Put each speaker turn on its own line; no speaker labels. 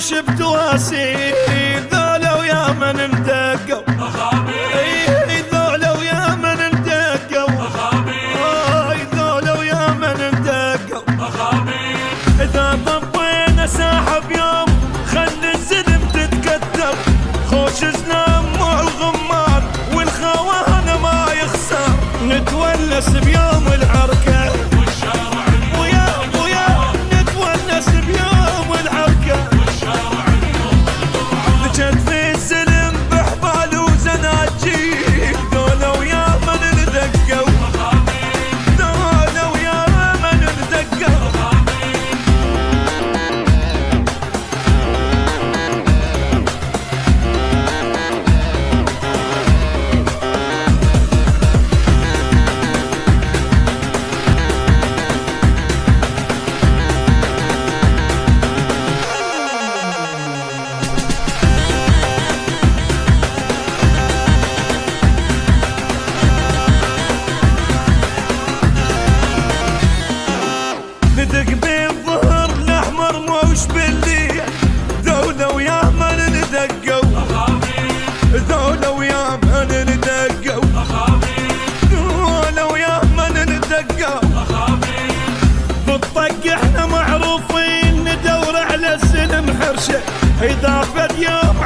وش بتواسي ذولا ويا من اندقوا ذولا ويا من اندقوا ذولا ويا من اندقوا إذا طبينا ساحب يوم خلي الزلم تتكتر خوش زلام مع الغمار والخوان ما يخسر نتونس بيوم العركة نتونس بيوم العركة نجد في الزلم بحبال وزناجيل ذولا ويا من ندقوا ذولا ويا من ندقوا ندق بالظهر الاحمر موش بالليل ذولا ويا من ندقوا ذولا ويا من ندقوا ذولا ويا من ندقوا بالطق احنا معروفين ندور على السلم حرشه اذا فد يوم